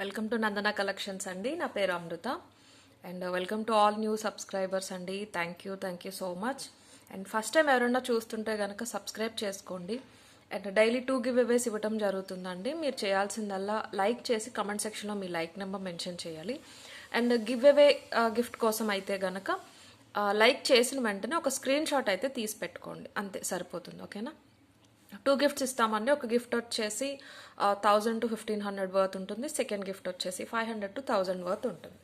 Welcome to Nandana collections అండి. నా పేరు Amrutha and welcome to all new subscribers అండి. Thank you so much. And first time ఎవరైనా చూస్తుంటే కనుక సబ్స్క్రైబ్ చేసుకోండి. అండ్ డైలీ 2 గివ్ అవేస్ ఇవ్వటం జరుగుతుందండి. మీరు చేయాల్సిందల్లా లైక్ చేసి కమెంట్ సెక్షన్లో మీ లైక్ నెంబర్ మెన్షన్ చేయాలి. అండ్ గివ్ అవే గిఫ్ట్ కోసం అయితే గనక లైక్ చేసిన వెంటనే ఒక స్క్రీన్ షాట్ అయితే తీసి పెట్టుకోండి, అంతే సరిపోతుంది. ఓకేనా? 2 గిఫ్ట్స్ ఇస్తామండి. ఒక గిఫ్ట్ వచ్చేసి 1000 to 1500 వర్త్ ఉంటుంది. సెకండ్ గిఫ్ట్ వచ్చేసి 500 to 1000 వర్త్ ఉంటుంది.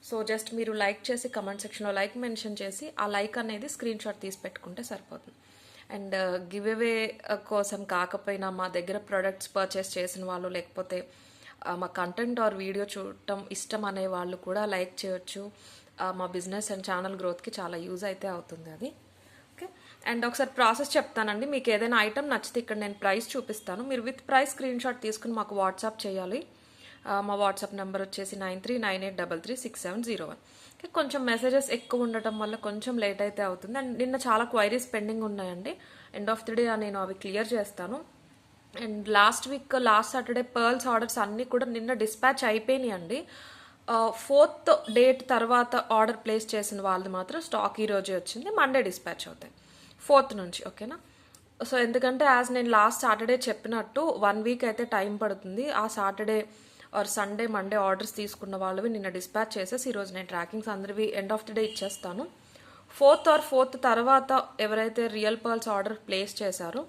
సో జస్ట్ మీరు లైక్ చేసి కమెంట్ సెక్షన్లో లైక్ మెన్షన్ చేసి ఆ లైక్ అనేది స్క్రీన్ షాట్ తీసి పెట్టుకుంటే సరిపోతుంది. అండ్ గివ్ అవే కోసం కాకపోయినా మా దగ్గర ప్రొడక్ట్స్ పర్చేస్ చేసిన వాళ్ళు, లేకపోతే మా కంటెంట్ ఆర్ వీడియో చూడటం ఇష్టం అనే వాళ్ళు కూడా లైక్ చేయొచ్చు. మా బిజినెస్ అండ్ ఛానల్ గ్రోత్కి చాలా యూజ్ అయితే అవుతుంది అది. ఓకే. అండ్ ఒకసారి ప్రాసెస్ చెప్తానండి. మీకు ఏదైనా ఐటమ్ నచ్చితే ఇక్కడ నేను ప్రైస్ చూపిస్తాను. మీరు విత్ ప్రైస్ స్క్రీన్ షాట్ తీసుకుని మాకు వాట్సాప్ చేయాలి. మా వాట్సాప్ నెంబర్ వచ్చేసి 9398336701. ఓకే. కొంచెం మెసేజెస్ ఎక్కువ ఉండటం వల్ల కొంచెం లేట్ అయితే అవుతుంది. అండ్ నిన్న చాలా క్వైరీస్ పెండింగ్ ఉన్నాయండి. ఎండ్ ఆఫ్ ది డే నేను అవి క్లియర్ చేస్తాను. And last Saturday pearls orders అన్నీ కూడా నిన్న డిస్పాచ్ అయిపోయినాయి అండి. 4th డేట్ తర్వాత ఆర్డర్ ప్లేస్ చేసిన వాళ్ళది మాత్రం స్టాక్ ఈ రోజే వచ్చింది. మండే డిస్పాచ్ అవుతాయి 4th నుంచి. ఓకేనా? సో ఎందుకంటే నేను లాస్ట్ సాటర్డే చెప్పినట్టు 1 వీక్ అయితే టైం పడుతుంది. ఆ Saturday or Sunday Monday orders తీసుకున్న వాళ్ళవి నిన్న డిస్పాచ్ చేసేసి ఈరోజు నేను ట్రాకింగ్స్ అందరివి ఎండ్ ఆఫ్ ది డే ఇచ్చేస్తాను. 4th తర్వాత ఎవరైతే రియల్ పర్ల్స్ ఆర్డర్ ప్లేస్ చేశారో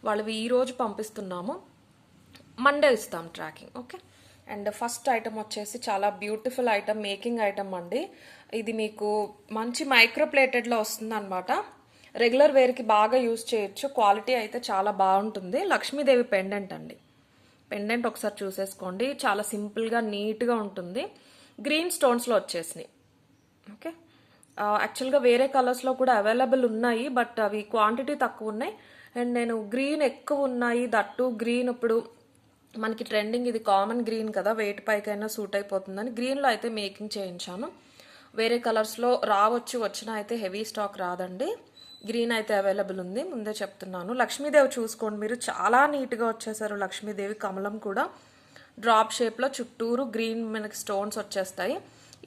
వాళ్ళవి ఈరోజు పంపిస్తున్నాము. మండే ఇస్తాం tracking. Okay. And first item వచ్చేసి చాలా బ్యూటిఫుల్ ఐటమ్, మేకింగ్ ఐటమ్ అండి. ఇది మీకు మంచి మైక్రో ప్లేటెడ్లో వస్తుంది అనమాట. రెగ్యులర్ వేర్కి బాగా యూజ్ చేయొచ్చు. క్వాలిటీ అయితే చాలా బాగుంటుంది. లక్ష్మీదేవి పెండెంట్ అండి. పెండెంట్ ఒకసారి చూసేసుకోండి. చాలా సింపుల్గా నీట్గా ఉంటుంది. గ్రీన్ స్టోన్స్లో వచ్చేసినాయి. ఓకే. యాక్చువల్గా వేరే కలర్స్లో కూడా అవైలబుల్ ఉన్నాయి, బట్ అవి క్వాంటిటీ తక్కువ ఉన్నాయి. అండ్ నేను గ్రీన్ ఎక్కువ ఉన్నాయి, దట్టు గ్రీన్ ఇప్పుడు మనకి ట్రెండింగ్, ఇది కామన్ గ్రీన్ కదా, వెయిట్ పైకైనా సూట్ అయిపోతుందని గ్రీన్లో అయితే మేకింగ్ చేయించాను. వేరే కలర్స్లో రావచ్చు, వచ్చినా అయితే హెవీ స్టాక్ రాదండి. గ్రీన్ అయితే అవైలబుల్ ఉంది, ముందే చెప్తున్నాను. లక్ష్మీదేవి చూసుకోండి మీరు, చాలా నీట్గా వచ్చేసారు. లక్ష్మీదేవి కమలం కూడా డ్రాప్ షేప్లో చుట్టూరు గ్రీన్ మనకి స్టోన్స్ వచ్చేస్తాయి.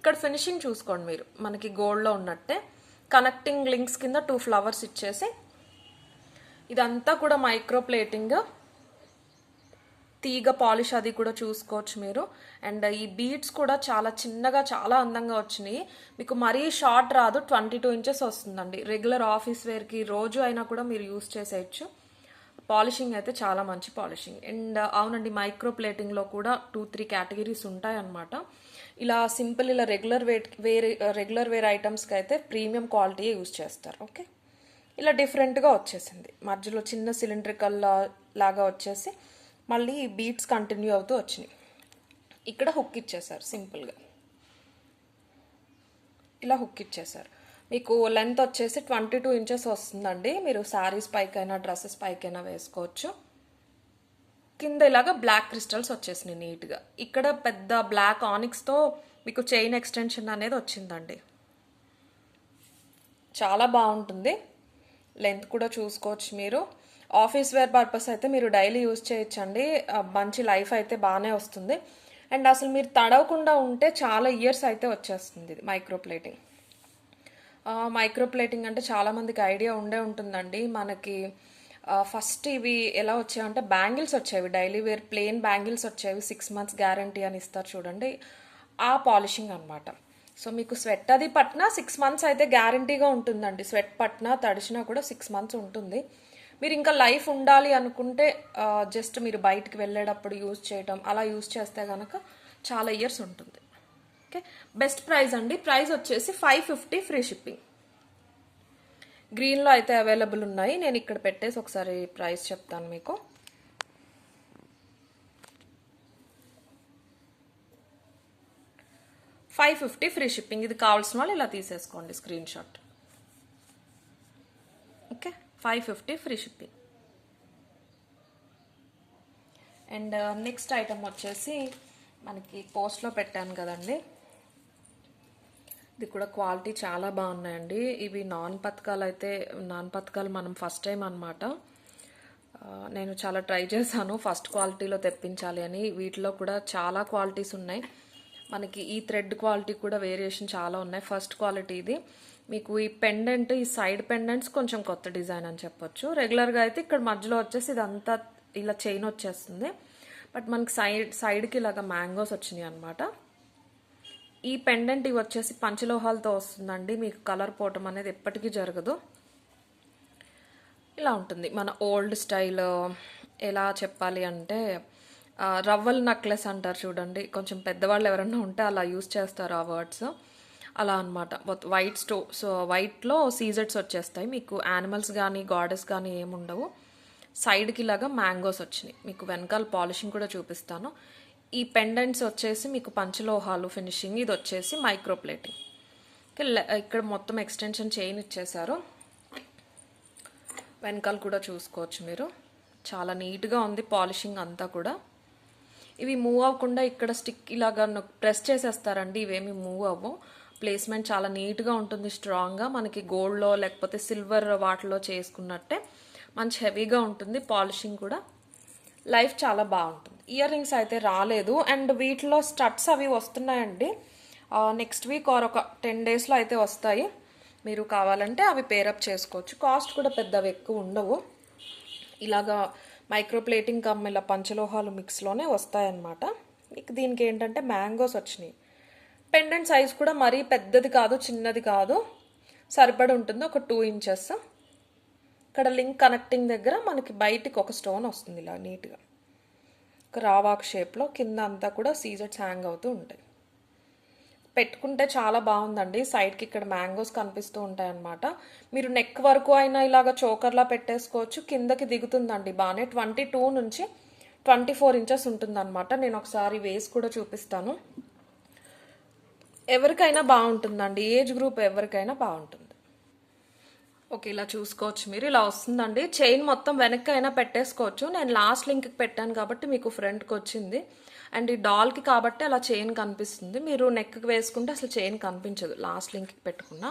ఇక్కడ ఫినిషింగ్ చూసుకోండి మీరు, మనకి గోల్డ్లో ఉన్నట్టే కనెక్టింగ్ లింక్స్ కింద 2 ఫ్లవర్స్ ఇచ్చేసి ఇదంతా కూడా మైక్రో ప్లేటింగ్, తీగ పాలిష్ అది కూడా చూసుకోవచ్చు మీరు. అండ్ ఈ బీడ్స్ కూడా చాలా చిన్నగా చాలా అందంగా వచ్చినాయి. మీకు మరీ షార్ట్ రాదు, 22 ఇంచెస్ వస్తుందండి. రెగ్యులర్ ఆఫీస్ వేర్కి రోజు అయినా కూడా మీరు యూస్ చేసేయచ్చు. పాలిషింగ్ అయితే చాలా మంచి పాలిషింగ్. అండ్ అవునండి, మైక్రో ప్లేటింగ్లో కూడా 2-3 కేటగిరీస్ ఉంటాయన్నమాట. ఇలా సింపుల్ ఇలా రెగ్యులర్ వేర్ ఐటమ్స్కి అయితే ప్రీమియం క్వాలిటీ యూస్ చేస్తారు. ఓకే. ఇలా డిఫరెంట్గా వచ్చేసింది. మధ్యలో చిన్న సిలిండ్రికల్ లాగా వచ్చేసి మళ్ళీ బీట్స్ కంటిన్యూ అవుతూ వచ్చినాయి. ఇక్కడ హుక్ ఇచ్చేసారు సింపుల్గా, ఇలా హుక్ ఇచ్చేసారు. మీకు లెంత్ వచ్చేసి 22 ఇంచెస్ వస్తుందండి. మీరు శారీస్ పైకైనా డ్రెస్సెస్ పైకైనా వేసుకోవచ్చు. కింద ఇలాగా బ్లాక్ క్రిస్టల్స్ వచ్చేసినాయి నీట్గా. ఇక్కడ పెద్ద బ్లాక్ ఆనిక్స్తో మీకు చైన్ ఎక్స్టెన్షన్ అనేది వచ్చిందండి. చాలా బాగుంటుంది. లెంత్ కూడా చూసుకోవచ్చు మీరు. ఆఫీస్ వేర్ పర్పస్ అయితే మీరు డైలీ యూజ్ చేయొచ్చండి. మంచి లైఫ్ అయితే బాగానే వస్తుంది. అండ్ అసలు మీరు తడవకుండా ఉంటే చాలా ఇయర్స్ అయితే వచ్చేస్తుంది ఇది మైక్రో ప్లేటింగ్. మైక్రో ప్లేటింగ్ అంటే చాలామందికి ఐడియా ఉంటుందండి. మనకి ఫస్ట్ ఇవి ఎలా వచ్చాయంటే బ్యాంగిల్స్ వచ్చేవి, డైలీ వేర్ ప్లెయిన్ బ్యాంగిల్స్ వచ్చేవి. 6 months గ్యారంటీ అని ఇస్తారు చూడండి, ఆ పాలిషింగ్ అనమాట. సో మీకు స్వెట్ అది పట్టినా 6 months అయితే గ్యారంటీగా ఉంటుందండి. స్వెట్ పట్టినా తడిచినా కూడా 6 months ఉంటుంది. మీరు ఇంకా లైఫ్ ఉండాలి అనుకుంటే జస్ట్ మీరు బయటికి వెళ్ళేటప్పుడు యూజ్ చేయటం అలా యూజ్ చేస్తే కనుక చాలా ఇయర్స్ ఉంటుంది. ఓకే. బెస్ట్ ప్రైస్ అండి. ప్రైస్ వచ్చేసి 550 ఫ్రీ షిప్పింగ్. గ్రీన్లో అయితే అవైలబుల్ ఉన్నాయి. నేను ఇక్కడ పెట్టేసి ఒకసారి ప్రైస్ చెప్తాను మీకు. $550 ఫ్రీ షిప్పింగ్. ఇది కావాల్సిన వాళ్ళు ఇలా తీసేసుకోండి screen shot. Okay. 550 free shipping. And next item వచ్చేసి మనకి పోస్ట్లో పెట్టాను కదండి, ఇది కూడా క్వాలిటీ చాలా బాగున్నాయండి. ఇవి నాన్ పథకాలు మనం ఫస్ట్ టైం అనమాట. నేను చాలా ట్రై చేశాను ఫస్ట్ క్వాలిటీలో తెప్పించాలి అని. వీటిలో కూడా చాలా క్వాలిటీస్ ఉన్నాయి. మనకి ఈ థ్రెడ్ క్వాలిటీ కూడా వేరియేషన్ చాలా ఉన్నాయి. ఫస్ట్ క్వాలిటీ ఇది. మీకు ఈ పెండెంట్, ఈ సైడ్ పెండెంట్స్ కొంచెం కొత్త డిజైన్ అని చెప్పొచ్చు. రెగ్యులర్గా అయితే ఇక్కడ మధ్యలో వచ్చేసి ఇదంతా ఇలా చైన్ వచ్చేస్తుంది. బట్ మనకి సైడ్కి ఇలాగ మ్యాంగోస్ వచ్చినాయి అనమాట. ఈ పెండెంట్ ఇవి వచ్చేసి పంచలోహాలతో వస్తుందండి. మీకు కలర్ పోవటం అనేది ఎప్పటికీ జరగదు. ఇలా ఉంటుంది మన ఓల్డ్ స్టైల్. ఎలా చెప్పాలి అంటే రవ్వల్ నెక్లెస్ అంటారు చూడండి, కొంచెం పెద్దవాళ్ళు ఎవరైనా ఉంటే అలా యూస్ చేస్తారు ఆ వర్డ్స్. అలా అనమాట. వైట్ సో వైట్లో సీజెట్స్ వచ్చేస్తాయి. మీకు యానిమల్స్ కానీ గాడెస్ కానీ ఏముండవు. సైడ్కి ఇలాగా మ్యాంగోస్ వచ్చినాయి. మీకు వెనకాల పాలిషింగ్ కూడా చూపిస్తాను. ఈ పెండెంట్స్ వచ్చేసి మీకు పంచలోహాలు ఫినిషింగ్. ఇది వచ్చేసి మైక్రో ప్లేటింగ్. ఇక్కడ మొత్తం ఎక్స్టెన్షన్ చైన్ ఇచ్చేసారు. వెనకాల కూడా చూసుకోవచ్చు మీరు. చాలా నీట్గా ఉంది పాలిషింగ్ అంతా కూడా. ఇవి మూవ్ అవ్వకుండా ఇక్కడ స్టిక్ ఇలాగా ప్రెస్ చేసేస్తారండి. ఇవేమి మూవ్ అవ్వవు. ప్లేస్మెంట్ చాలా నీట్గా ఉంటుంది, స్ట్రాంగ్గా. మనకి గోల్డ్లో లేకపోతే సిల్వర్ వాటిలో చేసుకున్నట్టే మంచి హెవీగా ఉంటుంది. పాలిషింగ్ కూడా లైఫ్ చాలా బాగుంటుంది. ఇయర్ రింగ్స్ అయితే రాలేదు. అండ్ వీటిలో స్టడ్స్ అవి వస్తున్నాయండి. నెక్స్ట్ వీక్ ఆర్ ఒక 10 daysలో అయితే వస్తాయి. మీరు కావాలంటే అవి పేరప్ చేసుకోవచ్చు. కాస్ట్ కూడా పెద్దవి ఎక్కువ ఉండవు. ఇలాగా మైక్రో ప్లేటింగ్ కమ్ ఇలా పంచలోహాలు మిక్స్లోనే వస్తాయన్నమాట. మీకు దీనికి ఏంటంటే మ్యాంగోస్ వచ్చినాయి. పెండెంట్ సైజ్ కూడా మరీ పెద్దది కాదు, చిన్నది కాదు, సరిపడి ఉంటుంది. ఒక 2 inches. ఇక్కడ లింక్ కనెక్టింగ్ దగ్గర మనకి బయటికి ఒక స్టోన్ వస్తుంది ఇలా నీట్గా, ఒక రావాక్ షేప్లో. కింద అంతా కూడా సీజెట్స్ హ్యాంగ్ అవుతూ ఉంటాయి. పెట్టుకుంటే చాలా బాగుందండి. సైడ్కి ఇక్కడ మ్యాంగోస్ కనిపిస్తూ ఉంటాయి అన్నమాట. మీరు నెక్ వరకు అయినా ఇలాగ చోకర్లా పెట్టేసుకోవచ్చు. కిందకి దిగుతుందండి బాగానే. 22 నుంచి 24 inches ఉంటుందన్నమాట. నేను ఒకసారి వేసి కూడా చూపిస్తాను. ఎవరికైనా బాగుంటుందండి. ఏజ్ గ్రూప్ ఎవరికైనా బాగుంటుంది. ఓకే, ఇలా చూసుకోవచ్చు మీరు. ఇలా వస్తుందండి. చైన్ మొత్తం వెనక్కి అయినా పెట్టేసుకోవచ్చు. నేను లాస్ట్ లింక్కి పెట్టాను కాబట్టి మీకు ఫ్రంట్కి వచ్చింది. అండ్ ఈ డాల్కి కాబట్టి అలా చైన్ కనిపిస్తుంది. మీరు నెక్కి వేసుకుంటే అసలు చైన్ కనిపించదు. లాస్ట్ లింక్కి పెట్టుకున్నా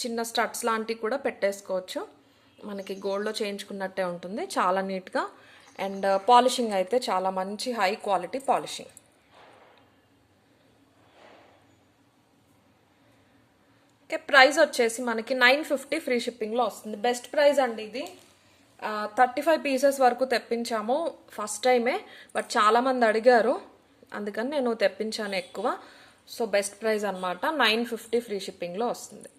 చిన్న స్టడ్స్ లాంటివి కూడా పెట్టేసుకోవచ్చు. మనకి గోల్డ్లో చేయించుకున్నట్టే ఉంటుంది. చాలా నీట్గా. అండ్ పాలిషింగ్ అయితే చాలా మంచి high quality polishing. Okay, price వచ్చేసి మనకి 950 ఫ్రీ షిప్పింగ్లో వస్తుంది. బెస్ట్ ప్రైస్ అండి ఇది. 35 pieces వరకు తెప్పించాము ఫస్ట్ టైమే. బట్ చాలామంది అడిగారు, అందుకని నేను తెప్పించాను ఎక్కువ. సో బెస్ట్ ప్రైస్ అనమాట. 950 ఫ్రీ షిప్పింగ్లో వస్తుంది.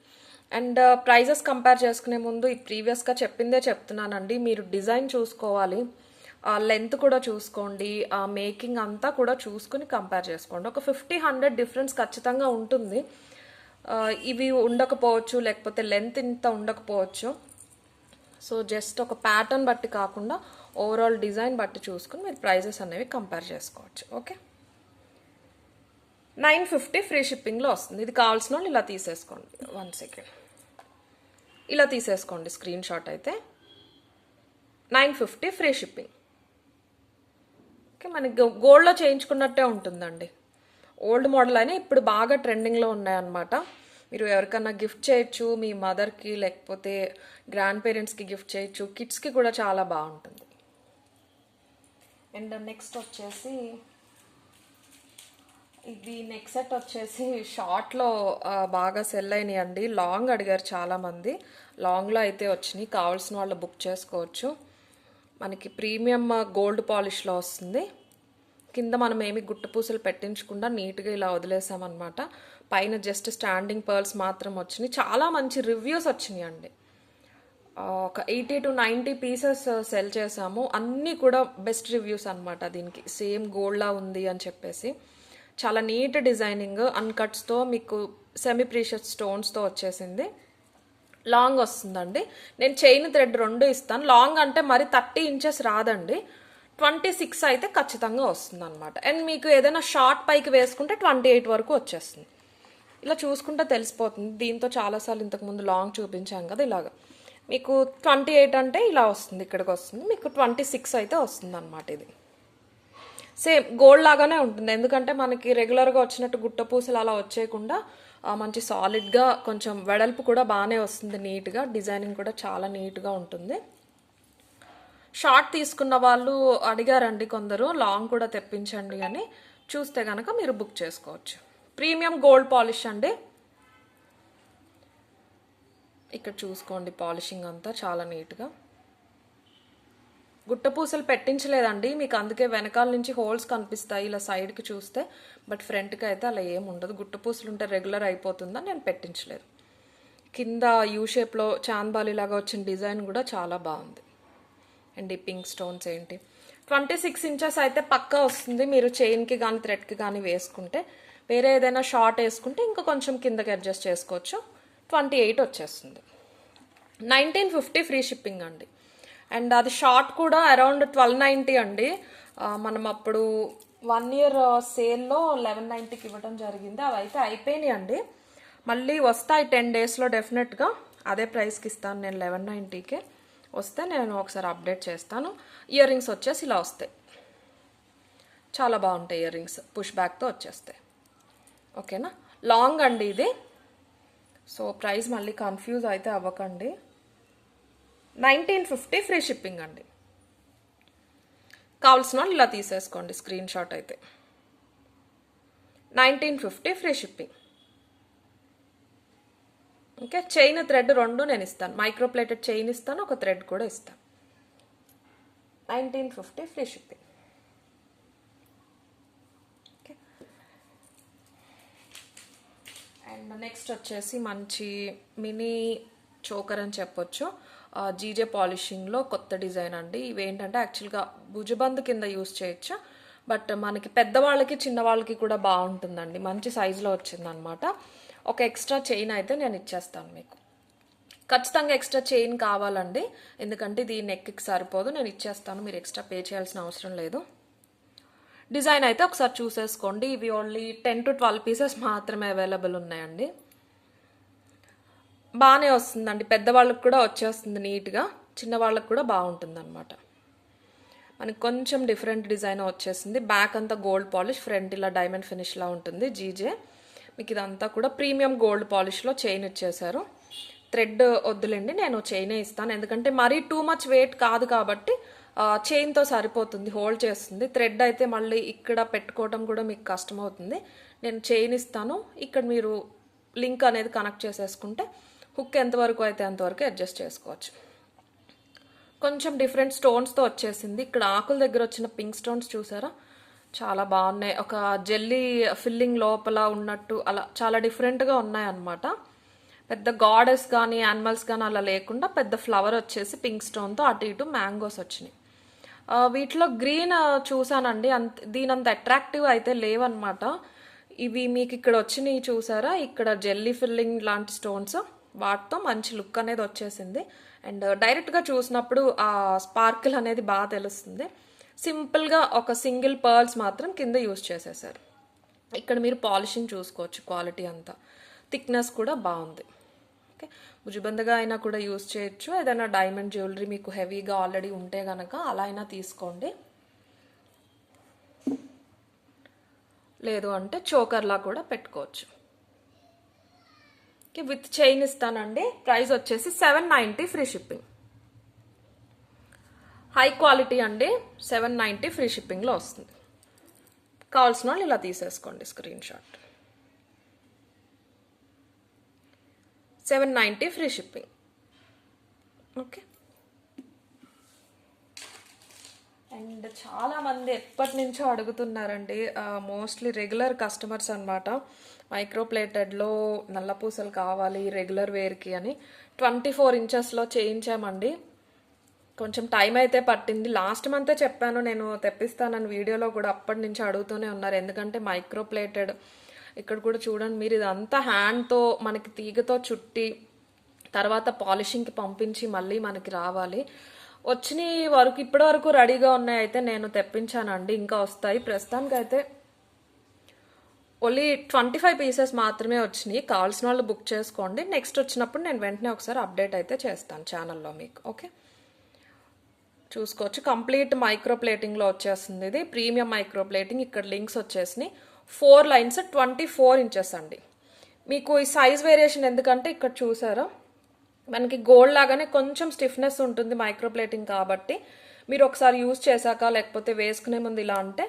అండ్ ప్రైజెస్ కంపేర్ చేసుకునే ముందు ఈ ప్రీవియస్గా చెప్పిందే చెప్తున్నానండి. మీరు డిజైన్ చూసుకోవాలి, లెంత్ కూడా చూసుకోండి, మేకింగ్ అంతా కూడా చూసుకుని కంపేర్ చేసుకోండి. ఒక 50-100 డిఫరెన్స్ ఖచ్చితంగా ఉంటుంది. ఇవి ఉండకపోవచ్చు, లేకపోతే లెంత్ ఇంత ఉండకపోవచ్చు. సో జస్ట్ ఒక ప్యాటర్న్ బట్టి కాకుండా ఓవరాల్ డిజైన్ బట్టి చూసుకుని మీరు ప్రైజెస్ అనేవి కంపేర్ చేసుకోవచ్చు. ఓకే, 950 ఫ్రీ షిప్పింగ్లో వస్తుంది. ఇది కావాల్సిన వాళ్ళు ఇలా తీసేసుకోండి. 1 second, ఇలా తీసేసుకోండి స్క్రీన్ షాట్. అయితే 950 ఫ్రీ షిప్పింగ్. ఓకే, మనకి గోల్డ్లో చేయించుకున్నట్టే ఉంటుందండి. ఓల్డ్ మోడల్ అయినా ఇప్పుడు బాగా ట్రెండింగ్లో ఉన్నాయన్నమాట. మీరు ఎవరికన్నా గిఫ్ట్ చేయొచ్చు, మీ మదర్కి లేకపోతే గ్రాండ్ పేరెంట్స్కి గిఫ్ట్ చేయొచ్చు. కిడ్స్కి కూడా చాలా బాగుంటుంది. అండ్ నెక్స్ట్ వచ్చేసి ఇది నెక్ సెట్ వచ్చేసి షార్ట్లో బాగా సెల్ అయినాయి అండి. లాంగ్ అడిగారు చాలామంది. లాంగ్లో అయితే వచ్చినాయి. కావాల్సిన వాళ్ళు బుక్ చేసుకోవచ్చు. మనకి ప్రీమియం గోల్డ్ పాలిష్లో వస్తుంది. కింద మనం ఏమి గుట్టు పూసలు పెట్టించకుండా నీట్గా ఇలా వదిలేసామన్నమాట. పైన జస్ట్ స్టాండింగ్ పర్ల్స్ మాత్రం వచ్చినాయి. చాలా మంచి రివ్యూస్ వచ్చినాయి అండి. ఒక 80 to 90 pieces సెల్ చేసాము. అన్నీ కూడా బెస్ట్ రివ్యూస్ అనమాట. దీనికి సేమ్ గోల్డ్లా ఉంది అని చెప్పేసి. చాలా నీట్ డిజైనింగ్, అన్కట్స్తో మీకు సెమీ ప్రీషియస్ స్టోన్స్తో వచ్చేసింది. లాంగ్ వస్తుందండి. నేను చైన్ థ్రెడ్ 2 ఇస్తాను. లాంగ్ అంటే మరి 30 inches రాదండి. 26 అయితే ఖచ్చితంగా వస్తుంది అనమాట. అండ్ మీకు ఏదైనా షార్ట్ పైకి వేసుకుంటే 28 వరకు వచ్చేస్తుంది. ఇలా చూసుకుంటే తెలిసిపోతుంది. దీంతో చాలాసార్లు ఇంతకుముందు లాంగ్ చూపించాం కదా. ఇలాగా మీకు 28 అంటే ఇలా వస్తుంది, ఇక్కడికి వస్తుంది. మీకు 26 అయితే వస్తుంది అనమాట. ఇది సేమ్ గోల్డ్ లాగానే ఉంటుంది. ఎందుకంటే మనకి రెగ్యులర్గా వచ్చినట్టు గుట్ట పూసలు అలా వచ్చేయకుండా మంచి సాలిడ్గా, కొంచెం వెడల్పు కూడా బాగానే వస్తుంది. నీట్గా డిజైనింగ్ కూడా చాలా నీట్గా ఉంటుంది. షార్ట్ తీసుకున్న వాళ్ళు అడిగారండి కొందరు, లాంగ్ కూడా తెప్పించండి అని. చూస్తే కనుక మీరు బుక్ చేసుకోవచ్చు. ప్రీమియం గోల్డ్ పాలిష్ అండి. ఇక్కడ చూసుకోండి, పాలిషింగ్ అంతా చాలా నీట్గా. గుట్టపూసలు పెట్టించలేదండి మీకు, అందుకే వెనకాల నుంచి హోల్స్ కనిపిస్తాయి ఇలా సైడ్కి చూస్తే. బట్ ఫ్రంట్కి అయితే అలా ఏం ఉండదు. గుట్టపూసలు ఉంటే రెగ్యులర్ అయిపోతుందని నేను పెట్టించలేదు. కింద యూ షేప్లో చాంద్బాలి లాగా వచ్చిన డిజైన్ కూడా చాలా బాగుంది. అండ్ ఈ పింక్ స్టోన్స్ ఏంటి, 26 ఇంచెస్ అయితే పక్కా వస్తుంది. మీరు చైన్కి కానీ థ్రెడ్కి కానీ వేసుకుంటే. వేరే ఏదైనా షార్ట్ వేసుకుంటే ఇంకా కొంచెం కిందకి అడ్జస్ట్ చేసుకోవచ్చు. 28 వచ్చేస్తుంది. 1950 ఫ్రీ షిప్పింగ్ అండి. అండ్ అది షార్ట్ కూడా అరౌండ్ 1290 అండి. మనం అప్పుడు 1 ఇయర్ సేల్లో 1190కి ఇవ్వడం జరిగింది. అవి అయితే అయిపోయినాయి అండి. మళ్ళీ వస్తాయి 10 డేస్లో డెఫినెట్గా. అదే ప్రైస్కి ఇస్తాను నేను, 1190కే వస్తే నేను ఒకసారి అప్డేట్ చేస్తాను. ఇయర్ రింగ్స్ వచ్చేసి ఇలా వస్తాయి, చాలా బాగుంటాయి ఇయర్ రింగ్స్, పుష్ బ్యాక్తో వచ్చేస్తాయి. ఓకేనా, లాంగ్ అండి ఇది. సో ప్రైస్ మళ్ళీ కన్ఫ్యూజ్ అయితే అవ్వకండి. 1950 ఫ్రీ షిప్పింగ్ అండి. కావాల్సిన వాళ్ళు ఇలా తీసేసుకోండి స్క్రీన్ షాట్ అయితే. 1950 free shipping. Okay, chain thread 2 నేను ఇస్తాను. మైక్రోప్లేటెడ్ చైన్ ఇస్తాను, ఒక థ్రెడ్ కూడా ఇస్తాను. 1950 free shipping. Okay, and next వచ్చేసి మంచి మినీ చోకర్ అని చెప్పొచ్చు. జీజే పాలిషింగ్లో కొత్త డిజైన్ అండి. ఇవేంటంటే యాక్చువల్గా భుజబంద్ కింద యూస్ చేయొచ్చు, బట్ మనకి పెద్దవాళ్ళకి చిన్నవాళ్ళకి కూడా బాగుంటుందండి. మంచి సైజులో వచ్చిందనమాట. ఒక ఎక్స్ట్రా చైన్ అయితే నేను ఇచ్చేస్తాను మీకు. ఖచ్చితంగా ఎక్స్ట్రా చైన్ కావాలండి, ఎందుకంటే ఇది నెక్కి సరిపోదు. నేను ఇచ్చేస్తాను, మీరు ఎక్స్ట్రా పే చేయాల్సిన అవసరం లేదు. డిజైన్ అయితే ఒకసారి చూసేసుకోండి. ఇవి ఓన్లీ 10 to 12 పీసెస్ మాత్రమే అవైలబుల్ ఉన్నాయండి. బాగానే వస్తుందండి, పెద్దవాళ్ళకి కూడా వచ్చేస్తుంది నీట్గా, చిన్నవాళ్ళకి కూడా బాగుంటుంది అనమాట. మనకి కొంచెం డిఫరెంట్ డిజైన్ వచ్చేసింది. బ్యాక్ అంతా గోల్డ్ పాలిష్, ఫ్రంట్ ఇలా డైమండ్ ఫినిష్లా ఉంటుంది జీజే. మీకు ఇదంతా కూడా ప్రీమియం గోల్డ్ పాలిష్లో చైన్ ఇచ్చేసారు. థ్రెడ్ వద్దులేండి, నేను చైనే ఇస్తాను, ఎందుకంటే మరీ టూ మచ్ వెయిట్ కాదు కాబట్టి చైన్తో సరిపోతుంది, హోల్డ్ చేస్తుంది. థ్రెడ్ అయితే మళ్ళీ ఇక్కడ పెట్టుకోవడం కూడా మీకు కష్టం అవుతుంది. నేను చైన్ ఇస్తాను, ఇక్కడ మీరు లింక్ అనేది కనెక్ట్ చేసేసుకుంటే హుక్ ఎంతవరకు అయితే అంతవరకు అడ్జస్ట్ చేసుకోవచ్చు. కొంచెం డిఫరెంట్ స్టోన్స్తో వచ్చేసింది. ఇక్కడ ఆకుల దగ్గర వచ్చిన పింక్ స్టోన్స్ చూసారా, చాలా బాగున్నాయి. ఒక జెల్లీ ఫిల్లింగ్ లోపల ఉన్నట్టు అలా చాలా డిఫరెంట్గా ఉన్నాయన్నమాట. పెద్ద గాడెస్ కానీ యానిమల్స్ కానీ అలా లేకుండా పెద్ద ఫ్లవర్ వచ్చేసి పింక్ స్టోన్తో అటు ఇటు మ్యాంగోస్ వచ్చినాయి. వీటిలో గ్రీన్ చూసానండి, దీనంత అట్రాక్టివ్ అయితే లేవన్నమాట. ఇవి మీకు ఇక్కడ వచ్చినాయి చూసారా, ఇక్కడ జెల్లీ ఫిల్లింగ్ లాంటి స్టోన్స్, వాటితో మంచి లుక్ అనేది వచ్చేసింది. అండ్ డైరెక్ట్గా చూసినప్పుడు ఆ స్పార్కిల్ అనేది బాగా తెలుస్తుంది. సింపుల్గా ఒక సింగిల్ పర్ల్స్ మాత్రం కింద యూజ్ చేసేసారు. ఇక్కడ మీరు పాలిషింగ్ చూసుకోవచ్చు, క్వాలిటీ అంతా, థిక్నెస్ కూడా బాగుంది. ఓకే, భుజబందగా అయినా కూడా యూజ్ చేయొచ్చు. ఏదైనా డైమండ్ జ్యువెలరీ మీకు హెవీగా ఆల్రెడీ ఉంటే కనుక అలా అయినా తీసుకోండి, లేదు అంటే చోకర్లా కూడా పెట్టుకోవచ్చు. ఓకే, విత్ చైన్ ఇస్తానండి. ప్రైస్ వచ్చేసి 790 ఫ్రీ షిప్పింగ్. హై క్వాలిటీ అండి, 790 ఫ్రీ షిప్పింగ్లో వస్తుంది. కావాల్సిన వాళ్ళు ఇలా తీసేసుకోండి screen shot. 790 free shipping. Okay, and చాలామంది ఎప్పటి నుంచో అడుగుతున్నారండి, మోస్ట్లీ రెగ్యులర్ కస్టమర్స్ అనమాట. మైక్రోప్లేటెడ్లో నల్లపూసలు కావాలి రెగ్యులర్ వేర్కి అని 24 ఇంచెస్లో చేయించామండి. కొంచెం టైం అయితే పట్టింది. లాస్ట్ మంతే చెప్పాను నేను తెప్పిస్తానని వీడియోలో కూడా, అప్పటి నుంచి అడుగుతూనే ఉన్నారు. ఎందుకంటే మైక్రోప్లేటెడ్ ఇక్కడ కూడా చూడండి మీరు, ఇదంతా హ్యాండ్తో మనకి తీగతో చుట్టి తర్వాత పాలిషింగ్కి పంపించి మళ్ళీ మనకి రావాలి. వచ్చిన వరకు ఇప్పటి వరకు రెడీగా ఉన్నాయి అయితే నేను తెప్పించానండి, ఇంకా వస్తాయి. ప్రస్తుతానికి అయితే ఓన్లీ 25 పీసెస్ మాత్రమే వచ్చినాయి. కావాల్సిన వాళ్ళు బుక్ చేసుకోండి. నెక్స్ట్ వచ్చినప్పుడు నేను వెంటనే ఒకసారి అప్డేట్ అయితే చేస్తాను ఛానల్లో మీకు. ఓకే, చూసుకోవచ్చు కంప్లీట్ మైక్రోప్లేటింగ్లో వచ్చేస్తుంది. ఇది ప్రీమియం మైక్రోప్లేటింగ్. ఇక్కడ లింక్స్ వచ్చేసినాయి. 4 లైన్స్ 24 ఇంచెస్ అండి. మీకు ఈ సైజ్ వేరియేషన్ ఎందుకంటే ఇక్కడ చూసారా, మనకి గోల్డ్ లాగానే కొంచెం స్టిఫ్నెస్ ఉంటుంది మైక్రోప్లేటింగ్ కాబట్టి. మీరు ఒకసారి యూజ్ చేశాక లేకపోతే వేసుకునే ముందు ఇలా అంటే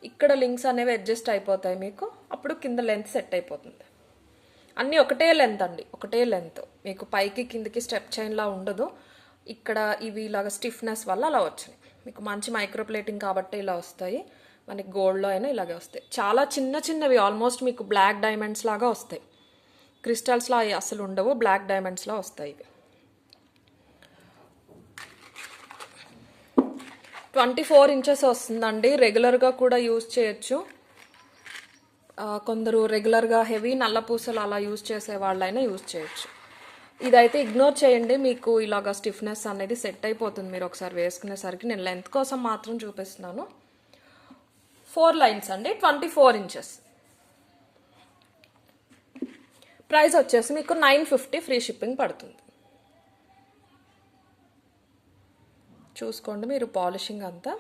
ఇక్కడ లింక్స్ అనేవి అడ్జస్ట్ అయిపోతాయి మీకు, అప్పుడు కింద లెంత్ సెట్ అయిపోతుంది. అన్నీ ఒకటే లెంత్ అండి, ఒకటే లెంత్, మీకు పైకి కిందకి స్టెప్ చైన్లా ఉండదు. ఇక్కడ ఇవి ఇలాగ స్టిఫ్నెస్ వల్ల అలా వచ్చినాయి. మీకు మంచి మైక్రో ప్లేటింగ్ కాబట్టి ఇలా వస్తాయి. మనకి గోల్డ్లో అయినా ఇలాగే వస్తాయి. చాలా చిన్న చిన్నవి, ఆల్మోస్ట్ మీకు బ్లాక్ డైమండ్స్ లాగా వస్తాయి. క్రిస్టల్స్లో అవి అసలు ఉండవు, బ్లాక్ డైమండ్స్లో వస్తాయి ఇవి. 24 ఇంచెస్ వస్తుందండి. రెగ్యులర్గా కూడా యూజ్ చేయొచ్చు. కొందరు రెగ్యులర్గా హెవీ నల్ల పూసలు అలా యూజ్ చేసే వాళ్ళైనా యూజ్ చేయొచ్చు. ఇదైతే ఇగ్నోర్ చేయండి, మీకు ఇలాగ స్టిఫ్నెస్ అనేది సెట్ అయిపోతుంది మీరు ఒకసారి వేసుకునేసరికి. నేను లెంత్ కోసం మాత్రం చూపిస్తున్నాను. 4 లైన్స్ అండి, 24 ఇంచెస్. ప్రైస్ వచ్చేసి మీకు 950 ఫ్రీ షిప్పింగ్ పడుతుంది. చూసుకోండి మీరు, పాలిషింగ్ అంతా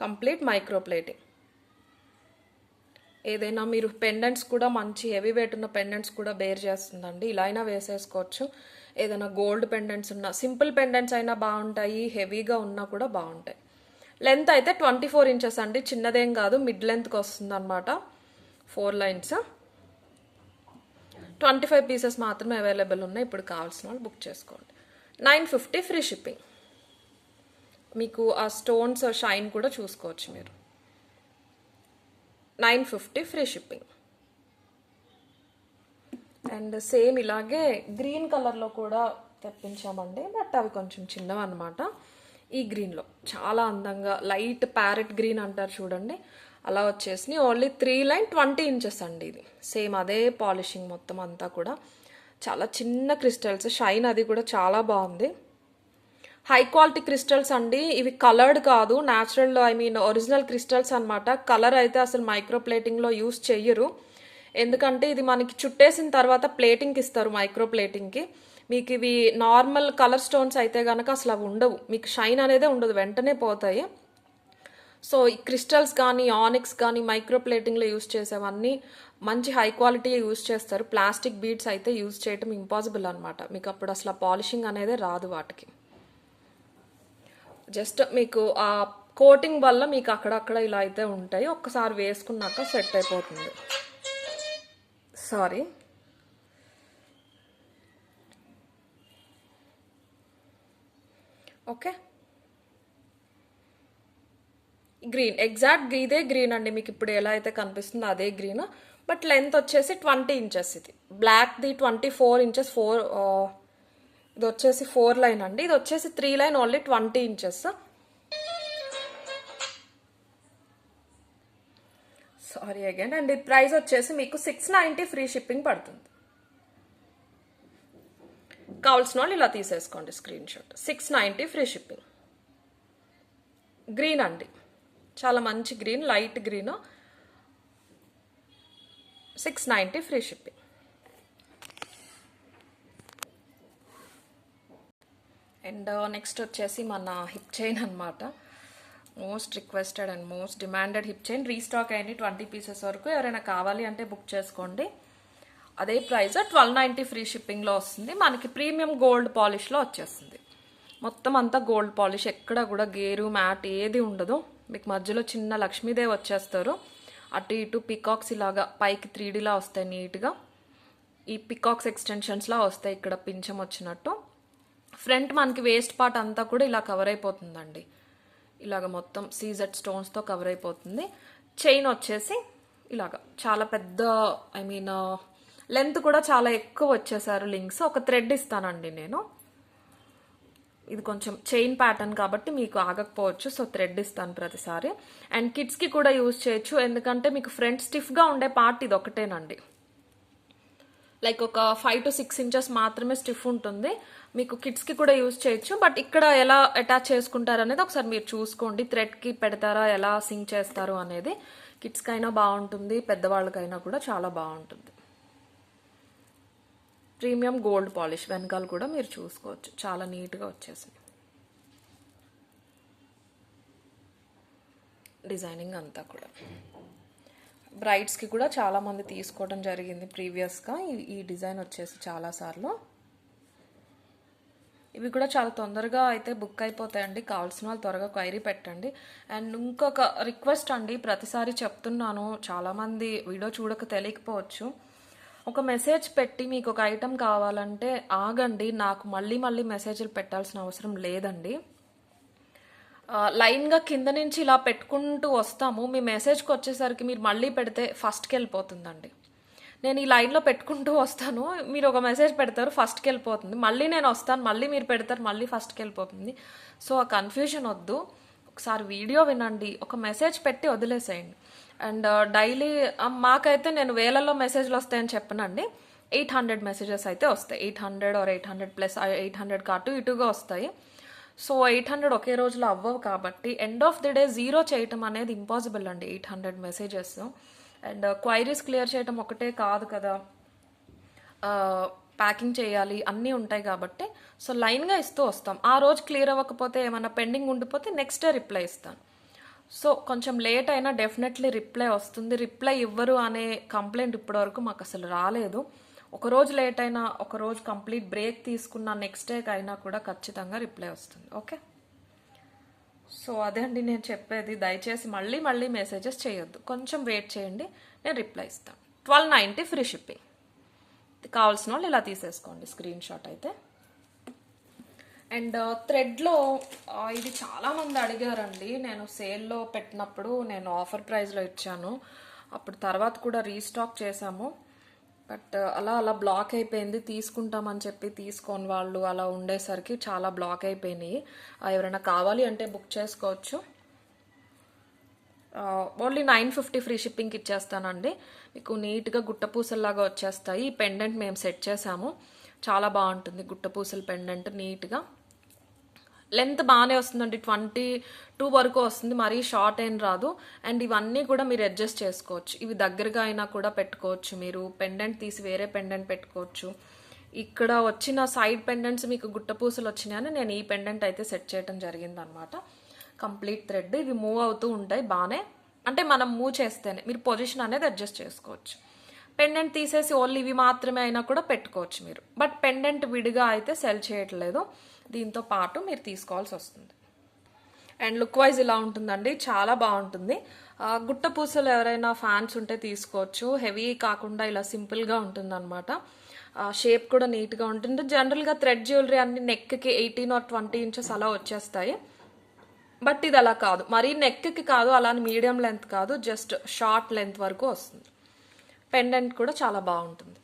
కంప్లీట్ మైక్రో ప్లేటింగ్. ఏదైనా మీరు పెండెంట్స్ కూడా మంచి హెవీ వెయిట్ ఉన్న పెండెంట్స్ కూడా బేర్ చేస్తుందండి. ఇలా అయినా వేసేసుకోవచ్చు. ఏదైనా గోల్డ్ పెండెంట్స్ ఉన్నా, సింపుల్ పెండెంట్స్ అయినా బాగుంటాయి, హెవీగా ఉన్నా కూడా బాగుంటాయి. లెంత్ అయితే 24 ఇంచెస్ అండి, చిన్నదేం కాదు, మిడ్ లెంత్కి వస్తుంది అనమాట. 4 లైన్స్, 25 పీసెస్ మాత్రమే అవైలబుల్ ఉన్నాయి. ఇప్పుడు కావాల్సిన వాళ్ళు బుక్ చేసుకోండి. 950 ఫ్రీ షిప్పింగ్. మీకు ఆ స్టోన్స్ షైన్ కూడా చూసుకోవచ్చు మీరు. 950 ఫ్రీ షిప్పింగ్. అండ్ సేమ్ ఇలాగే గ్రీన్ కలర్లో కూడా తెప్పించామండి, బట్ అవి కొంచెం చిన్నవి అనమాట. ఈ గ్రీన్లో చాలా అందంగా లైట్ ప్యారెట్ గ్రీన్ అంటారు చూడండి, అలా వచ్చేసి ఓన్లీ 3 లైన్ 20 ఇంచెస్ అండి. ఇది సేమ్ అదే పాలిషింగ్ మొత్తం అంతా కూడా. చాలా చిన్న క్రిస్టల్స్, షైన్ అది కూడా చాలా బాగుంది. హై క్వాలిటీ క్రిస్టల్స్ అండి ఇవి, కలర్డ్ కాదు, న్యాచురల్ ఒరిజినల్ క్రిస్టల్స్ అనమాట. కలర్ అయితే అసలు మైక్రో ప్లేటింగ్లో యూస్ చెయ్యరు, ఎందుకంటే ఇది మనకి చుట్టేసిన తర్వాత ప్లేటింగ్కి ఇస్తారు. మైక్రో ప్లేటింగ్కి మీకు ఇవి నార్మల్ కలర్ స్టోన్స్ అయితే కనుక అసలు అవి ఉండవు, మీకు షైన్ అనేదే ఉండదు, వెంటనే పోతాయి. సో ఈ క్రిస్టల్స్ కానీ ఆనిక్స్ కానీ మైక్రో ప్లేటింగ్లో యూస్ చేసేవన్నీ మంచి హై క్వాలిటీ యూస్ చేస్తారు. ప్లాస్టిక్ బీడ్స్ అయితే యూస్ చేయటం ఇంపాసిబుల్ అనమాట, మీకు అప్పుడు అసలు పాలిషింగ్ అనేది రాదు వాటికి. జస్ట్ మీకు ఆ కోటింగ్ వల్ల మీకు అక్కడక్కడ ఇలా అయితే ఉంటాయి, ఒక్కసారి వేసుకున్నాక సెట్ అయిపోతుంది. Sorry, okay. గ్రీన్, ఎగ్జాక్ట్ ఇదే గ్రీన్ అండి, మీకు ఇప్పుడు ఎలా అయితే కనిపిస్తుందో అదే గ్రీన్, బట్ లెంత్ వచ్చేసి 20 ఇంచెస్. ఇది బ్లాక్ది 24 ఇంచెస్. ఇది వచ్చేసి 4 లైన్ అండి, ఇది వచ్చేసి 3 line only 20 inches. Sorry again. And ఈ ప్రైస్ వచ్చేసి మీకు 690 ఫ్రీ షిప్పింగ్ పడుతుంది. కావాల్సిన వాళ్ళు ఇలా తీసేసుకోండి screen shot. 690 free shipping. Green అండి, చాలా మంచి green, light green. 690 free shipping. And next వచ్చేసి మన హిప్ చైన్ అనమాట. Most requested and most demanded hip chain. Restock అయింది 20 పీసెస్ వరకు. ఎవరైనా కావాలి అంటే బుక్ చేసుకోండి. అదే ప్రైస్ 1290 ఫ్రీ షిప్పింగ్లో వస్తుంది. మనకి ప్రీమియం గోల్డ్ పాలిష్లో వచ్చేస్తుంది. మొత్తం అంతా గోల్డ్ పాలిష్, ఎక్కడ కూడా గేరు మ్యాట్ ఏది ఉండదు. మీకు మధ్యలో చిన్న లక్ష్మీదేవి వచ్చేస్తారు, అటు ఇటు పికాక్స్ ఇలాగా పైకి 3Dలా వస్తాయి నీట్గా. ఈ పికాక్స్ ఎక్స్టెన్షన్స్లా వస్తాయి, ఇక్కడ పింఛం వచ్చినట్టు. ఫ్రంట్ మనకి వేస్ట్ పార్ట్ అంతా కూడా ఇలా కవర్ అయిపోతుందండి, ఇలాగ మొత్తం సీజెడ్ స్టోన్స్తో కవర్ అయిపోతుంది. చైన్ వచ్చేసి ఇలాగ చాలా పెద్ద, లెంత్ కూడా చాలా ఎక్కువ వచ్చేసారు లింక్స్. ఒక థ్రెడ్ ఇస్తానండి నేను, ఇది కొంచెం చైన్ ప్యాటర్న్ కాబట్టి మీకు ఆగకపోవచ్చు, సో థ్రెడ్ ఇస్తాను ప్రతిసారి. అండ్ కిడ్స్కి కూడా యూజ్ చేయొచ్చు, ఎందుకంటే మీకు ఫ్రంట్ స్టిఫ్గా ఉండే పార్ట్ ఇది ఒకటేనండి. లైక్ ఒక 5 to 6 ఇంచెస్ మాత్రమే స్టిఫ్ ఉంటుంది. మీకు కిడ్స్కి కూడా యూజ్ చేయొచ్చు, బట్ ఇక్కడ ఎలా అటాచ్ చేసుకుంటారు అనేది ఒకసారి మీరు చూసుకోండి. థ్రెడ్కి పెడతారా, ఎలా సింక్ చేస్తారు అనేది. కిడ్స్కి అయినా బాగుంటుంది, పెద్దవాళ్ళకైనా కూడా చాలా బాగుంటుంది. ప్రీమియం గోల్డ్ పాలిష్, వెనకాల కూడా మీరు చూసుకోవచ్చు, చాలా నీట్గా వచ్చేసింది డిజైనింగ్ అంతా కూడా. బ్రైడ్స్కి కూడా చాలామంది తీసుకోవడం జరిగింది ప్రీవియస్గా ఈ డిజైన్ వచ్చేసి చాలాసార్లు. ఇవి కూడా చాలా తొందరగా అయితే బుక్ అయిపోతాయండి. కావాల్సిన వాళ్ళు త్వరగా క్వైరీ పెట్టండి. అండ్ ఇంకొక రిక్వెస్ట్ అండి, ప్రతిసారి చెప్తున్నాను, చాలామంది వీడియో చూడక తెలియకపోవచ్చు. ఒక మెసేజ్ పెట్టి మీకు ఒక ఐటెం కావాలంటే ఆగండి, నాకు మళ్ళీ మళ్ళీ మెసేజ్లు పెట్టాల్సిన అవసరం లేదండి. లైన్గా కింద నుంచి ఇలా పెట్టుకుంటూ వస్తాము, మీ మెసేజ్కి వచ్చేసరికి మీరు మళ్ళీ పెడితే ఫస్ట్కి వెళ్ళిపోతుందండి. నేను ఈ లైన్లో పెట్టుకుంటూ వస్తాను, మీరు ఒక మెసేజ్ పెడతారు, ఫస్ట్కి వెళ్ళిపోతుంది, మళ్ళీ నేను వస్తాను, మళ్ళీ మీరు పెడతారు, మళ్ళీ ఫస్ట్కి వెళ్ళిపోతుంది. సో ఆ కన్ఫ్యూజన్ వద్దు, ఒకసారి వీడియో వినండి, ఒక మెసేజ్ పెట్టి వదిలేసేయండి. అండ్ డైలీ మాకైతే నేను వేలల్లో మెసేజ్లు వస్తాయని చెప్పనండి, 800 మెసేజెస్ అయితే వస్తాయి. 800 ఆర్ 800 ప్లస్ 800 అటు ఇటుగా వస్తాయి. సో 800 ఒకే రోజులో అవ్వవు కాబట్టి end of the day zero చేయటం అనేది ఇంపాసిబుల్ అండి. 800 మెసేజెస్ అండ్ క్వైరీస్ క్లియర్ చేయటం ఒకటే కాదు కదా, ప్యాకింగ్ చేయాలి, అన్నీ ఉంటాయి కాబట్టి సో లైన్గా ఇస్తూ వస్తాం. ఆ రోజు క్లియర్ అవ్వకపోతే, ఏమైనా పెండింగ్ ఉండిపోతే నెక్స్ట్ డే రిప్లై ఇస్తాను. సో కొంచెం లేట్ అయినా డెఫినెట్లీ రిప్లై వస్తుంది. రిప్లై ఇవ్వరు అనే కంప్లైంట్ ఇప్పటివరకు మాకు అసలు రాలేదు. ఒక రోజు లేట్ అయినా, ఒక రోజు కంప్లీట్ బ్రేక్ తీసుకున్న నెక్స్ట్ డేకి అయినా కూడా ఖచ్చితంగా రిప్లై వస్తుంది. ఓకే, సో అదే అండి నేను చెప్పేది, దయచేసి మళ్ళీ మళ్ళీ మెసేజెస్ చేయొద్దు, కొంచెం వెయిట్ చేయండి, నేను రిప్లై ఇస్తాను. 1290 ఫ్రీ షిప్పింగ్. కావాల్సిన వాళ్ళు ఇలా తీసేసుకోండి స్క్రీన్ షాట్ అయితే. అండ్ థ్రెడ్లో ఇది చాలామంది అడిగారండి, నేను సేల్లో పెట్టినప్పుడు నేను ఆఫర్ ప్రైస్లో ఇచ్చాను, అప్పుడు తర్వాత కూడా రీస్టాక్ చేశాము. బట్ అలా బ్లాక్ అయిపోయింది, తీసుకుంటామని చెప్పి తీసుకోని వాళ్ళు అలా ఉండేసరికి చాలా బ్లాక్ అయిపోయినాయి. ఎవరైనా కావాలి అంటే బుక్ చేసుకోవచ్చు. ఓన్లీ 950 ఫ్రీ షిప్పింగ్కి ఇచ్చేస్తానండి. మీకు నీట్గా గుట్టపూసల్లాగా వచ్చేస్తాయి. ఈ పెండెంట్ మేము సెట్ చేసాము, చాలా బాగుంటుంది గుట్టపూసల పెండెంట్, నీట్గా లెంత్ బాగానే వస్తుందండి, 22 వరకు వస్తుంది, మరీ షార్ట్ ఏం రాదు. అండ్ ఇవన్నీ కూడా మీరు అడ్జస్ట్ చేసుకోవచ్చు, ఇవి దగ్గరగా అయినా కూడా పెట్టుకోవచ్చు, మీరు పెండెంట్ తీసి వేరే పెండెంట్ పెట్టుకోవచ్చు. ఇక్కడ వచ్చిన సైడ్ పెండెంట్స్ మీకు గుట్టపూసలు వచ్చినాయని నేను ఈ పెండెంట్ అయితే సెట్ చేయడం జరిగింది అనమాట. కంప్లీట్ థ్రెడ్, ఇవి మూవ్ అవుతూ ఉంటాయి బాగానే, అంటే మనం మూవ్ చేస్తేనే మీరు పొజిషన్ అనేది అడ్జస్ట్ చేసుకోవచ్చు. పెండెంట్ తీసేసి ఓన్లీ ఇవి మాత్రమే అయినా కూడా పెట్టుకోవచ్చు మీరు, బట్ పెండెంట్ విడిగా అయితే సెల్ చేయట్లేదు, దీంతో పాటు మీరు తీసుకోవాల్సి వస్తుంది. అండ్ లుక్ వైజ్ ఇలా ఉంటుందండి, చాలా బాగుంటుంది. గుట్ట పూసలు ఎవరైనా ఫ్యాన్స్ ఉంటే తీసుకోవచ్చు, హెవీ కాకుండా ఇలా సింపుల్గా ఉంటుంది అనమాట. షేప్ కూడా నీట్గా ఉంటుంది. జనరల్గా థ్రెడ్ జ్యువెలరీ అన్ని నెక్కి 18 or 20 ఇంచెస్ అలా వచ్చేస్తాయి, బట్ ఇది అలా కాదు, మరీ నెక్కి కాదు, అలా మీడియం లెంత్ కాదు, జస్ట్ షార్ట్ లెంత్ వరకు వస్తుంది. పెండెంట్ కూడా చాలా బాగుంటుంది.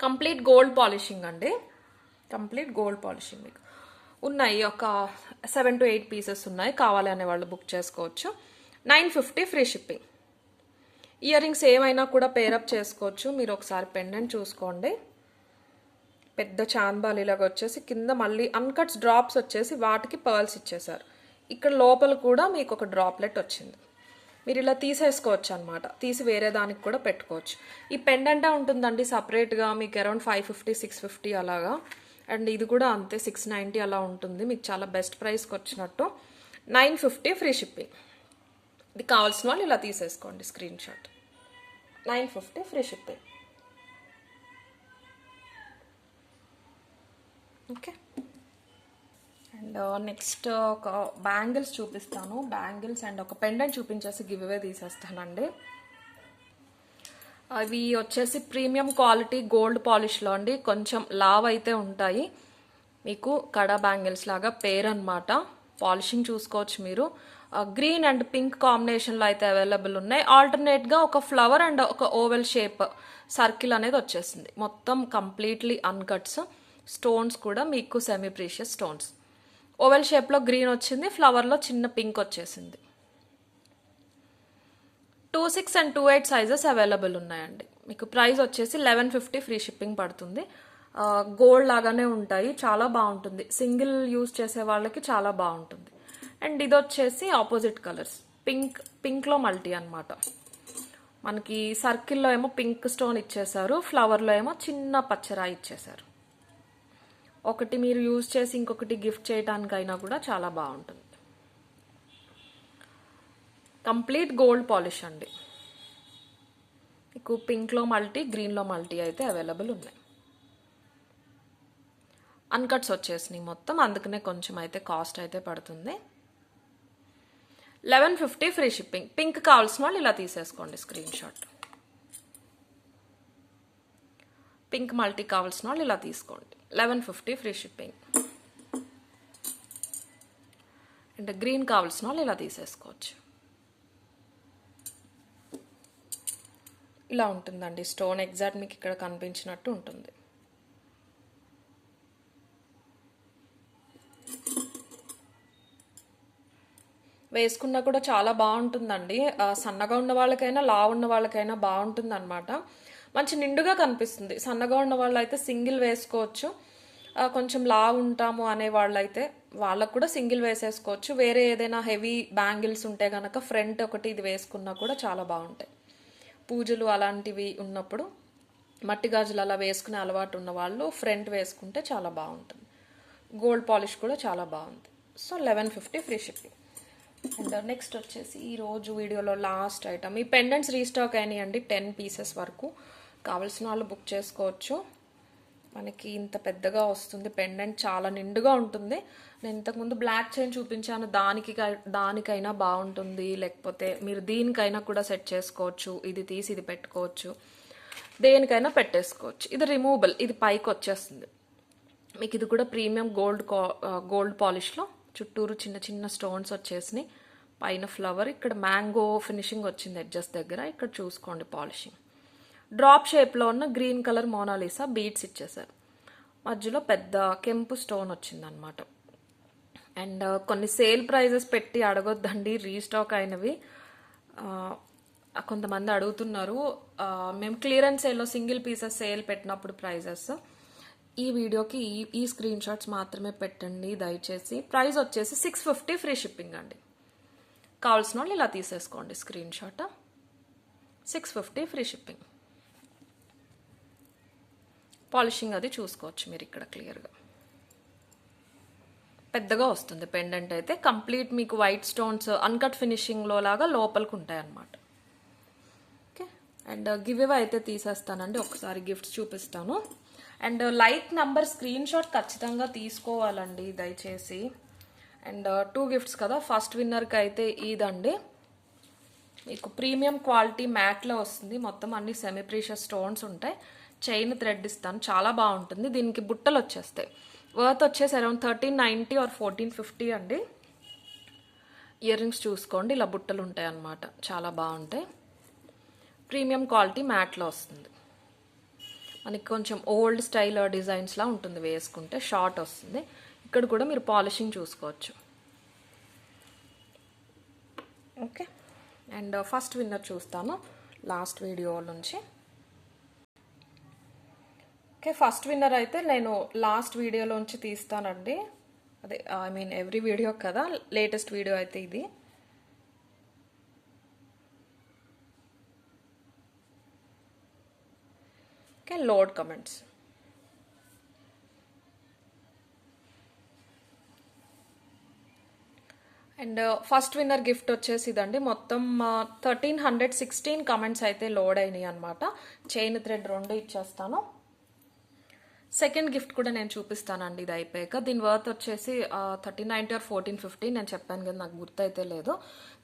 కంప్లీట్ గోల్డ్ పాలిషింగ్ అండి, కంప్లీట్ గోల్డ్ పాలిషింగ్ మీకు ఉన్నాయి. ఒక 7 to 8 పీసెస్ ఉన్నాయి, కావాలి అనే వాళ్ళు బుక్ చేసుకోవచ్చు. 950 ఫ్రీ షిప్పింగ్. ఇయర్ రింగ్స్ ఏమైనా కూడా పేరప్ చేసుకోవచ్చు. మీరు ఒకసారి పెండెంట్ చూసుకోండి, పెద్ద చాన్బాల్ ఇలాగ వచ్చేసి కింద మళ్ళీ అన్కట్స్ డ్రాప్స్ వచ్చేసి వాటికి పర్ల్స్ ఇచ్చేసారు. ఇక్కడ లోపల కూడా మీకు ఒక డ్రాప్లెట్ వచ్చింది, మీరు ఇలా తీసేసుకోవచ్చు అనమాట, తీసి వేరే దానికి కూడా పెట్టుకోవచ్చు. ఈ పెండెంటే ఉంటుందండి సపరేట్గా, మీకు అరౌండ్ 550 650 అలాగా. అండ్ ఇది కూడా అంతే 690 అలా ఉంటుంది, మీకు చాలా బెస్ట్ ప్రైస్కి వచ్చినట్టు. 950 ఫ్రీ షిప్పింగ్. ఇది కావాల్సిన వాళ్ళు ఇలా తీసేసుకోండి screen shot. 950 free shipping. Okay, and next ఒక బ్యాంగిల్స్ చూపిస్తాను, బ్యాంగిల్స్ అండ్ ఒక పెండెంట్ చూపించేసి గివ్ అవే తీసేస్తానండి. అవి వచ్చేసి ప్రీమియం క్వాలిటీ గోల్డ్ పాలిష్లో అండి, కొంచెం లావ్ అయితే ఉంటాయి, మీకు కడా బ్యాంగిల్స్ లాగా పేర్ అనమాట. పాలిషింగ్ చూసుకోవచ్చు మీరు. గ్రీన్ అండ్ పింక్ కాంబినేషన్లో అయితే అవైలబుల్ ఉన్నాయి. ఆల్టర్నేట్గా ఒక ఫ్లవర్ అండ్ ఒక ఓవెల్ షేప్ సర్కిల్ అనేది వచ్చేసింది. మొత్తం కంప్లీట్లీ అన్కట్స్, స్టోన్స్ కూడా మీకు సెమీ ప్రీషియస్ స్టోన్స్. ఓవెల్ షేప్లో గ్రీన్ వచ్చింది, ఫ్లవర్లో చిన్న పింక్ వచ్చేసింది. 26 and 28 సైజెస్ అవైలబుల్ ఉన్నాయండి. మీకు ప్రైస్ వచ్చేసి 1150 ఫ్రీ షిప్పింగ్ పడుతుంది. గోల్డ్ లాగానే ఉంటాయి, చాలా బాగుంటుంది, సింగిల్ యూజ్ చేసే వాళ్ళకి చాలా బాగుంటుంది. అండ్ ఇది వచ్చేసి ఆపోజిట్ కలర్స్, పింక్లో మల్టీ అనమాట. మనకి సర్కిల్లో ఏమో పింక్ స్టోన్ ఇచ్చేసారు, ఫ్లవర్లో ఏమో చిన్న పచ్చరాయి ఇచ్చేసారు. ఒకటి మీరు యూజ్ చేసి ఇంకొకటి గిఫ్ట్ చేయడానికైనా కూడా చాలా బాగుంటుంది. కంప్లీట్ గోల్డ్ పాలిష్ అండి. మీకు పింక్లో మల్టీ, గ్రీన్లో మల్టీ అయితే అవైలబుల్ ఉన్నాయి. అన్కట్స్ వచ్చేసినాయి మొత్తం, అందుకనే కొంచెం అయితే కాస్ట్ అయితే పడుతుంది. 1150 ఫ్రీ షిప్పింగ్. పింక్ కావాల్సిన వాళ్ళు ఇలా తీసేసుకోండి స్క్రీన్ షాట్. పింక్ మల్టీ కావాల్సిన వాళ్ళు ఇలా తీసుకోండి. 1150 ఫ్రీ షిప్పింగ్. అంటే గ్రీన్ కావాల్సిన వాళ్ళు ఇలా తీసేసుకోవచ్చు. ఇలా ఉంటుందండి స్టోన్, ఎగ్జాక్ట్ మీకు ఇక్కడ కనిపించినట్టు ఉంటుంది. వేసుకున్నా కూడా చాలా బాగుంటుందండి. సన్నగా ఉన్న వాళ్ళకైనా లావు ఉన్న వాళ్ళకైనా బాగుంటుంది అనమాట. మంచి నిండుగా కనిపిస్తుంది. సన్నగా ఉన్న వాళ్ళు అయితే సింగిల్ వేసుకోవచ్చు, కొంచెం లావు ఉంటాము అనే వాళ్ళైతే వాళ్ళకు కూడా సింగిల్ వేసేసుకోవచ్చు. వేరే ఏదైనా హెవీ బ్యాంగిల్స్ ఉంటే కనుక ఫ్రంట్ ఒకటి ఇది వేసుకున్నా కూడా చాలా బాగుంటాయి. పూజలు అలాంటివి ఉన్నప్పుడు మట్టి గాజులు అలా వేసుకునే అలవాటు ఉన్న వాళ్ళు ఫ్రంట్ వేసుకుంటే చాలా బాగుంటుంది. గోల్డ్ పాలిష్ కూడా చాలా బాగుంది. So 1150 free shipping. And next వచ్చేసి ఈరోజు వీడియోలో లాస్ట్ ఐటమ్, ఈ పెండెంట్స్ రీస్టాక్ అయినాయండి 10 పీసెస్ వరకు. కావాల్సిన వాళ్ళు బుక్ చేసుకోవచ్చు. మనకి ఇంత పెద్దగా వస్తుంది పెండెంట్, చాలా నిండుగా ఉంటుంది. నేను ఇంతకుముందు బ్లాక్ చైన్ చూపించాను, దానికైనా బాగుంటుంది, లేకపోతే మీరు దీనికైనా కూడా సెట్ చేసుకోవచ్చు. ఇది తీసి ఇది పెట్టుకోవచ్చు, దేనికైనా పెట్టేసుకోవచ్చు. ఇది రిమూవబుల్, ఇది పైకి వచ్చేస్తుంది మీకు. ఇది కూడా ప్రీమియం గోల్డ్ పాలిష్లో చుట్టూరు చిన్న చిన్న స్టోన్స్ వచ్చేసినాయి. పైన ఫ్లవర్, ఇక్కడ మ్యాంగో ఫినిషింగ్ వచ్చింది ఎడ్జెస్ దగ్గర. ఇక్కడ చూసుకోండి పాలిషింగ్. డ్రాప్ షేప్లో ఉన్న గ్రీన్ కలర్ మోనాలిసా బీడ్స్ ఇచ్చేసారు. మధ్యలో పెద్ద కెంపు స్టోన్ వచ్చిందనమాట. అండ్ కొన్ని సేల్ ప్రైజెస్ పెట్టి అడగొద్దండి, రీస్టాక్ అయినవి. కొంతమంది అడుగుతున్నారు. మేము క్లియరెన్స్ సేల్లో సింగిల్ పీసెస్ సేల్ పెట్టినప్పుడు ప్రైజెస్ ఈ వీడియోకి ఈ స్క్రీన్ షాట్స్ మాత్రమే పెట్టండి దయచేసి. ప్రైస్ వచ్చేసి 650 ఫ్రీ షిప్పింగ్ అండి. కావాల్సిన వాళ్ళు ఇలా తీసేసుకోండి screen shot. 650 free shipping. Polishing అది చూసుకోవచ్చు మీరు ఇక్కడ క్లియర్గా. పెద్దగా వస్తుంది పెండెంట్ అయితే. కంప్లీట్ మీకు వైట్ స్టోన్స్ అన్కట్ ఫినిషింగ్లో లాగా లోపలికి ఉంటాయి అన్నమాట. ఓకే. అండ్ గివ్ అవే అయితే తీసేస్తానండి, ఒకసారి గిఫ్ట్స్ చూపిస్తాను. And like number screen shot ఖచ్చితంగా తీసుకోవాలండి దయచేసి. అండ్ 2 గిఫ్ట్స్ కదా. ఫస్ట్ విన్నర్కి అయితే ఇదండి, మీకు ప్రీమియం క్వాలిటీ మ్యాట్లో వస్తుంది. మొత్తం అన్ని సెమీ ప్రీషియస్ స్టోన్స్ ఉంటాయి. చైన్ థ్రెడ్ ఇస్తాను, చాలా బాగుంటుంది. దీనికి బుట్టలు వచ్చేస్తాయి. వర్త్ వచ్చేసి అరౌండ్ 1390 ఆర్ 1450 అండి. ఇయర్ రింగ్స్ చూసుకోండి, ఇలా బుట్టలు ఉంటాయి అన్నమాట, చాలా బాగుంటాయి. ప్రీమియం క్వాలిటీ మ్యాట్లో వస్తుంది. మనకి కొంచెం ఓల్డ్ స్టైల్ డిజైన్స్లా ఉంటుంది, వేసుకుంటే షార్ట్ వస్తుంది. ఇక్కడ కూడా మీరు పాలిషింగ్ చూసుకోవచ్చు. ఓకే. అండ్ ఫస్ట్ విన్నర్ చూస్తాను లాస్ట్ వీడియో నుంచి. ఓకే, ఫస్ట్ విన్నర్ అయితే నేను లాస్ట్ వీడియోలోంచి తీస్తానండి. అదే ఐ మీన్ ఎవ్రీ వీడియో కదా, లేటెస్ట్ వీడియో అయితే ఇది. Okay, load comments. And first winner gift వచ్చేసి ఇదండి. మొత్తం 1316 కమెంట్స్ అయితే లోడ్ అయినాయి అనమాట. చైన్ థ్రెడ్ 2 ఇచ్చేస్తాను. సెకండ్ గిఫ్ట్ కూడా నేను చూపిస్తానండి ఇది అయిపోయాక. దీని వర్త్ వచ్చేసి 1390 ఆర్ 1450 నేను చెప్పాను కదా, నాకు గుర్తయితే లేదు.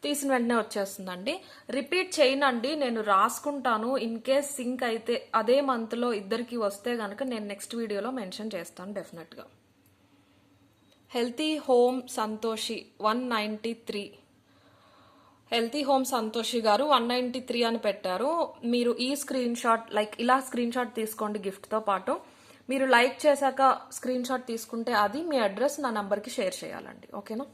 తీసిన వెంటనే వచ్చేస్తుందండి. రిపీట్ చైన్ అండి, నేను రాసుకుంటాను. ఇన్ కేస్ సింక్ అయితే అదే మంత్లో ఇద్దరికి వస్తే కనుక నేను నెక్స్ట్ వీడియోలో మెన్షన్ చేస్తాను డెఫినెట్గా. Healthy home Santoshi 193. Healthy home Santoshi గారు 193 అని పెట్టారు. మీరు ఈ స్క్రీన్ షాట్ ఇలా స్క్రీన్ షాట్ తీసుకోండి గిఫ్ట్తో పాటు. మీరు లైక్ చేశాక స్క్రీన్ షాట్ తీసుకుంటే అది మీ అడ్రస్ నా నంబర్కి షేర్ చేయాలండి, ఓకేనా.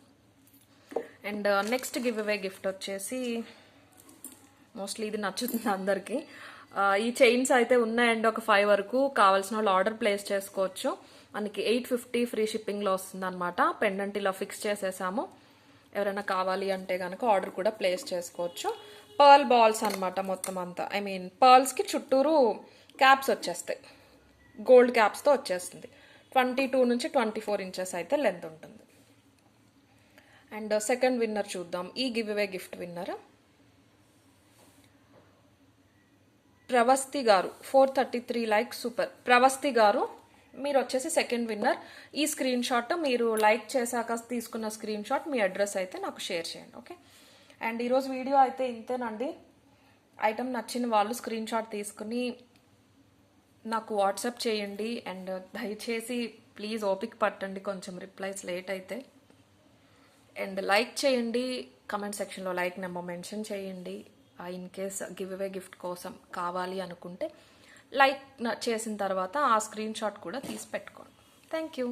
And next give away gift వచ్చేసి మోస్ట్లీ ఇది నచ్చుతుంది అందరికీ. ఈ చైన్స్ అయితే ఉన్నాయండి ఒక 5 వరకు. కావాల్సిన వాళ్ళు ఆర్డర్ ప్లేస్ చేసుకోవచ్చు. మనకి 850 ఫ్రీ షిప్పింగ్లో వస్తుంది అనమాట. పెండెంట్ ఇలా ఫిక్స్ చేసేసాము. ఎవరైనా కావాలి అంటే కనుక ఆర్డర్ కూడా ప్లేస్ చేసుకోవచ్చు. పర్ల్ బాల్స్ అనమాట మొత్తం అంతా. ఐ మీన్ పర్ల్స్కి చుట్టూరు క్యాప్స్ వచ్చేస్తాయి, గోల్డ్ క్యాప్స్తో వచ్చేస్తుంది. 22 నుంచి 24 ఇంచెస్ అయితే లెంత్ ఉంటుంది. అండ్ సెకండ్ విన్నర్ చూద్దాం. ఈ give away gift winner Pravasthi గారు 433 లైక్. సూపర్ ప్రవస్తి గారు, మీరు వచ్చేసి సెకండ్ విన్నర్. ఈ స్క్రీన్ షాట్ మీరు లైక్ చేశాక తీసుకున్న స్క్రీన్ షాట్ మీ అడ్రస్ అయితే నాకు షేర్ చేయండి. ఓకే, అండ్ ఈరోజు వీడియో అయితే ఇంతేనండి. ఐటమ్ నచ్చిన వాళ్ళు స్క్రీన్ షాట్ తీసుకుని నాకు వాట్సాప్ చేయండి. అండ్ దయచేసి ప్లీజ్ ఓపిక పట్టండి, కొంచెం రిప్లైస్ లేట్ అయితే. అండ్ లైక్ చేయండి, కమెంట్ సెక్షన్లో లైక్ నెంబర్ మెన్షన్ చేయండి. In case give away gift కోసం కావాలి అనుకుంటే లైక్ చేసిన తర్వాత ఆ స్క్రీన్ షాట్ కూడా తీసి పెట్టుకోండి. Thank you.